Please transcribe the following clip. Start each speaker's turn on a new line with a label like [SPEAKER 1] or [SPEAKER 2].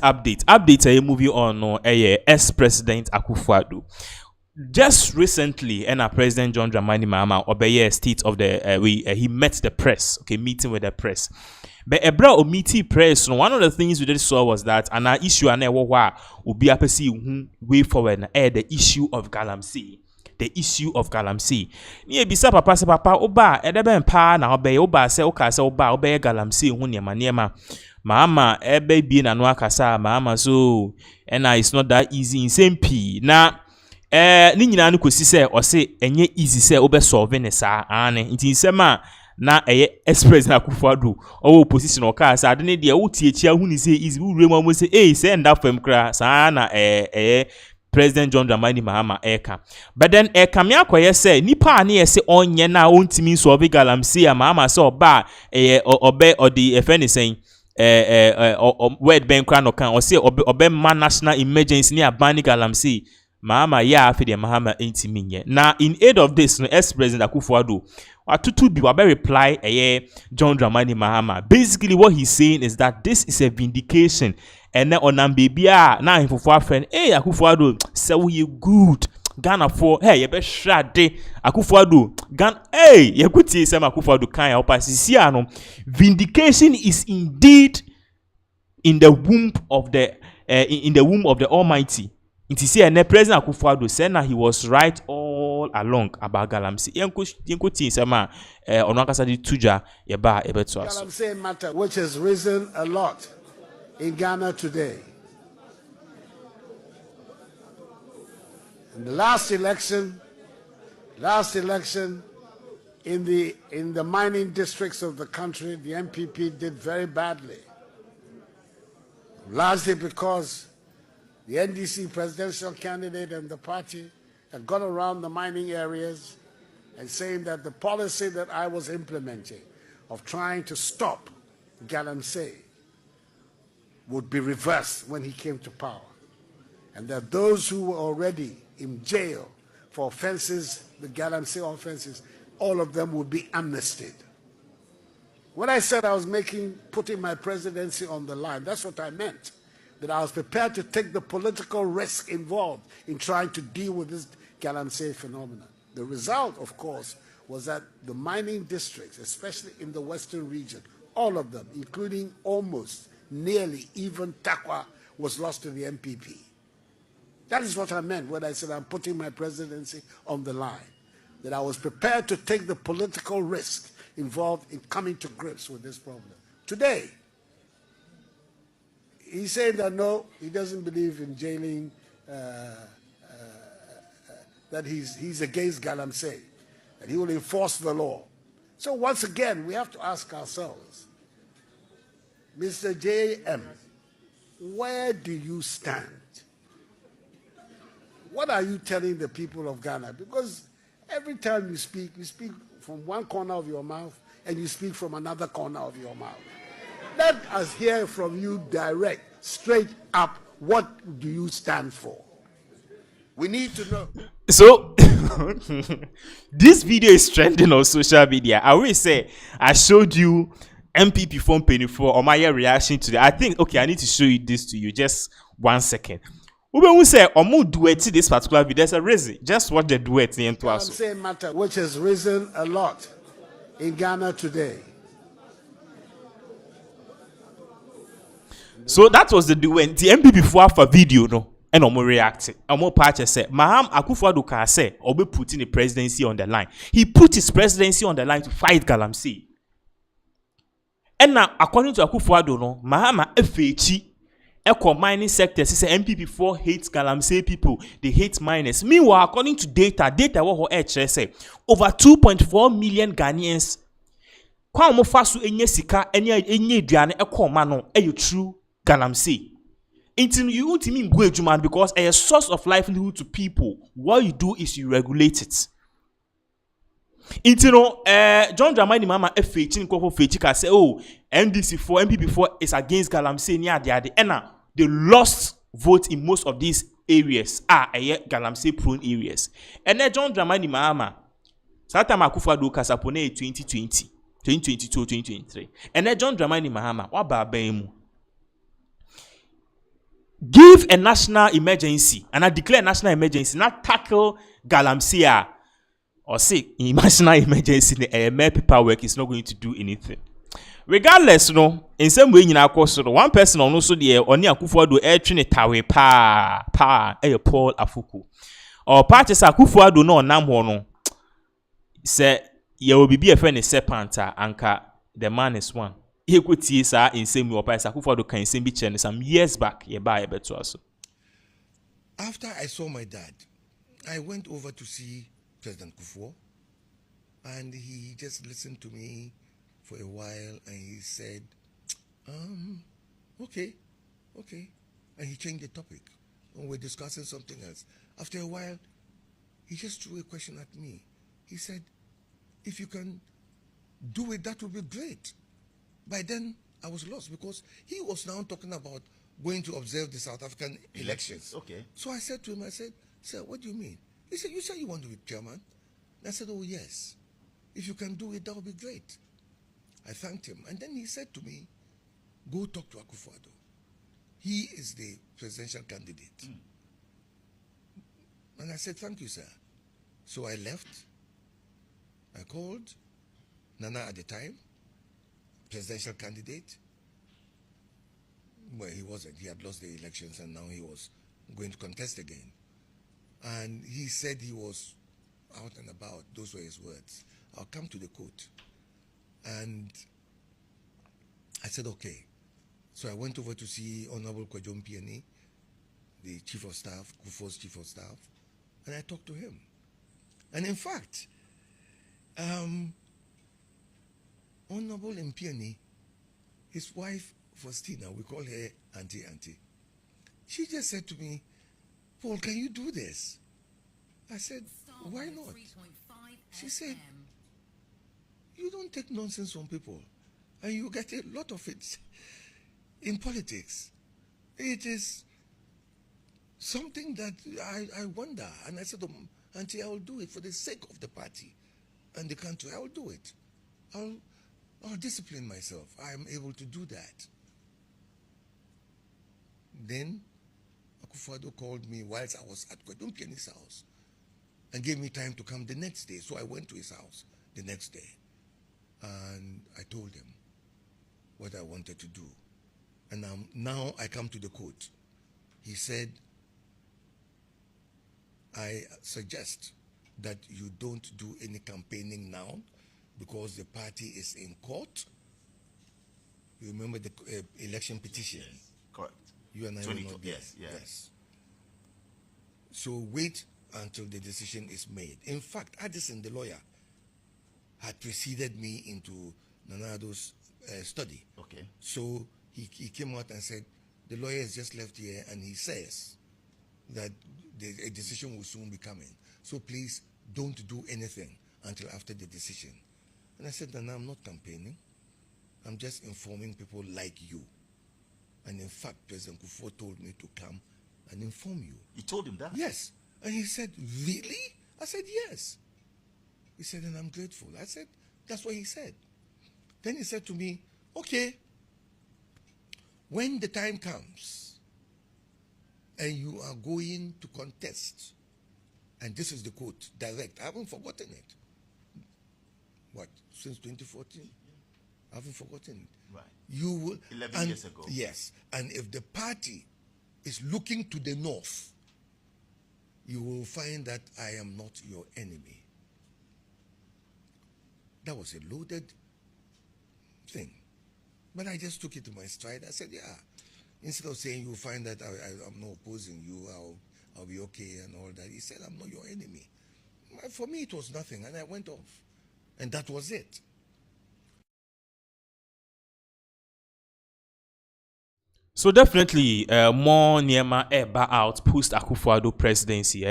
[SPEAKER 1] update. Update a movie on no ex-president Akufo-Addo. Just recently, and our President John Dramani Mahama obey state of the he met the press. Okay, meeting with the press. But a meeting press. No, one of the things we just saw was that an issue and will be a way forward. The issue of Galamsey. The issue of Galamsey. Ni bisa papa se papa oba edebe mpa na obey oba se oka se oba obey Galamsey hu niema Mahama ebe bi na no akasa Mahama so and it's not that easy in same p na ni nyina no kosi se o se enye easy se obe solve ne sa ane nti nsema na express na Akufo-Addo o position o ka sa ade ne de o tiechia hu ni se easy wure mo se se nda fam kra sa na President John Dramani Mahama eka. But then kame akoye say nipa na ye se onye na ontimi solve Galamsey Mahama se oba obe odi efeni sen word ben kra no kan o se obe man national emergency ni abani Galamsey Mahama ya afi de Mahama entimi nye. Na in aid of this no ex-president Akufo-Addo atutu bi wa be reply John Dramani Mahama. Basically what he's saying is that this is a vindication. And then on baby na himfofo friend Akufo-Addo say we good Ghana for you be shade Akufo-Addo Ghana you could see some Akufo-Addo kan help us no vindication is indeed in the womb of the Almighty. It is here and President Akufo-Addo said that he was right all along about Galamsey. Yenko tin sama ono akasa di tuja yeba ebeto aso.
[SPEAKER 2] Galamsey matter which has risen a lot in Ghana today. In the last election in the mining districts of the country, the MPP did very badly. Largely because the NDC presidential candidate and the party had gone around the mining areas and saying that the policy that I was implementing of trying to stop Galamsey would be reversed when he came to power, and that those who were already in jail for offenses, the Galamsey offenses, all of them would be amnestied. When I said I was putting my presidency on the line, that's what I meant, that I was prepared to take the political risk involved in trying to deal with this Galamsey phenomenon. The result, of course, was that the mining districts, especially in the western region, all of them, including almost nearly even Takwa, was lost to the MPP. That is what I meant when I said I'm putting my presidency on the line, that I was prepared to take the political risk involved in coming to grips with this problem. Today, he's saying that no, he doesn't believe in jailing, that he's against Galamsey, that he will enforce the law. So once again, we have to ask ourselves, Mr. J.M., where do you stand? What are you telling the people of Ghana? Because every time you speak from one corner of your mouth and you speak from another corner of your mouth. Let us hear from you direct, straight up, what do you stand for? We need to know.
[SPEAKER 1] So, this video is trending on social media. I always say, I showed you MPP Form 24 or my reaction to that. I think, okay, I need to show you this to you. Just 1 second. When we say, Omu duet this particular video, there's a reason. Just watch the duet in
[SPEAKER 2] Galamsey matter, which has risen a lot in Ghana today.
[SPEAKER 1] So that was the duet. The MPP for video, no. And Omo reacted. Omo Pache said, Maham Akufo-Addo can say, Obe putting the presidency on the line. He put his presidency on the line to fight Galamsey. And now, according to Akufo-Addo, no, Mahama FHE, Eco mining sector, says MPP4 hates Galamsey people. They hate miners. Meanwhile, according to data what say over 2.4 million Ghanaians. Kwa omo fasu enye sika enye duane eco mano you true Galamsey. Until you won't mean go man because a source of livelihood to people. What you do is you regulate it. Intino John Dramani Mahama F18 Kofo Fechika say NDC4 MPP4 is against Galamsey near the end. They lost vote in most of these areas Galamsey prone areas. And then John Dramani Mahama Satama Akufo-Addo kasapone 2020 2022 2023. And then John Dramani Mahama wa ba mu give a national emergency and I declare a national emergency, not tackle Galamsey or say in national emergency, the mere paperwork is not going to do anything. Regardless, in some way, one person on also the only Akufo-Addo train tawe pa Paul Afuku or parties Akufo-Addo no nam hono say ye will be a friend is serpenta anka the man is one. He could see in same way or Akufo-Addo can same be some years back ye buy a better also.
[SPEAKER 3] After I saw my dad, I went over to see President Kufuor, and he just listened to me for a while, and he said, okay, and he changed the topic, and we're discussing something else. After a while, he just threw a question at me. He said, if you can do it, that would be great. By then, I was lost because he was now talking about going to observe the South African elections.
[SPEAKER 4] Okay.
[SPEAKER 3] So I said to him, sir, what do you mean? He said, you said you want to be chairman? And I said, oh, yes. If you can do it, that would be great. I thanked him. And then he said to me, go talk to Akufo-Addo. He is the presidential candidate. And I said, thank you, sir. So I left. I called Nana at the time, presidential candidate. Well, he wasn't. He had lost the elections and now he was going to contest again. And he said he was out and about. Those were his words. I'll come to the court. And I said, okay. So I went over to see Honorable Kwajom Piani, the Chief of Staff, Kufuor's Chief of Staff, and I talked to him. And in fact, Honorable Mpiani, his wife, Faustina, we call her Auntie. She just said to me, Paul, can you do this? I said, why not? She said, you don't take nonsense from people, and you get a lot of it in politics. It is something that I wonder. And I said, Auntie, I will do it for the sake of the party and the country. I will do it. I'll discipline myself. I am able to do that. Then Akufo-Addo called me whilst I was at Kwajom Piani's house and gave me time to come the next day. So I went to his house the next day and I told him what I wanted to do. And now I come to the court. He said, I suggest that you don't do any campaigning now because the party is in court. You remember the election petition?
[SPEAKER 4] Yes, correct.
[SPEAKER 3] You and I will not be. Yes. So wait until the decision is made. In fact, Addison, the lawyer, had preceded me into Nana Addo's study.
[SPEAKER 4] Okay.
[SPEAKER 3] So he came out and said, the lawyer has just left here and he says that a decision will soon be coming. So please don't do anything until after the decision. And I said, Nana, I'm not campaigning. I'm just informing people like you. And in fact, President Kufuor told me to come and inform you.
[SPEAKER 4] You told him that?
[SPEAKER 3] Yes. And he said, really? I said, yes. He said, and I'm grateful. I said, that's what he said. Then he said to me, okay, when the time comes and you are going to contest, and this is the quote, direct, I haven't forgotten it. What, since 2014? I haven't forgotten it.
[SPEAKER 4] Right.
[SPEAKER 3] You will,
[SPEAKER 4] 11 years ago.
[SPEAKER 3] Yes. And if the party is looking to the north, you will find that I am not your enemy. That was a loaded thing. But I just took it to my stride. I said, yeah. Instead of saying you'll find that I'm not opposing you, I'll be okay and all that. He said, I'm not your enemy. For me, it was nothing. And I went off. And that was it.
[SPEAKER 1] So definitely more Niema Eba out post Akufo-Addo presidency.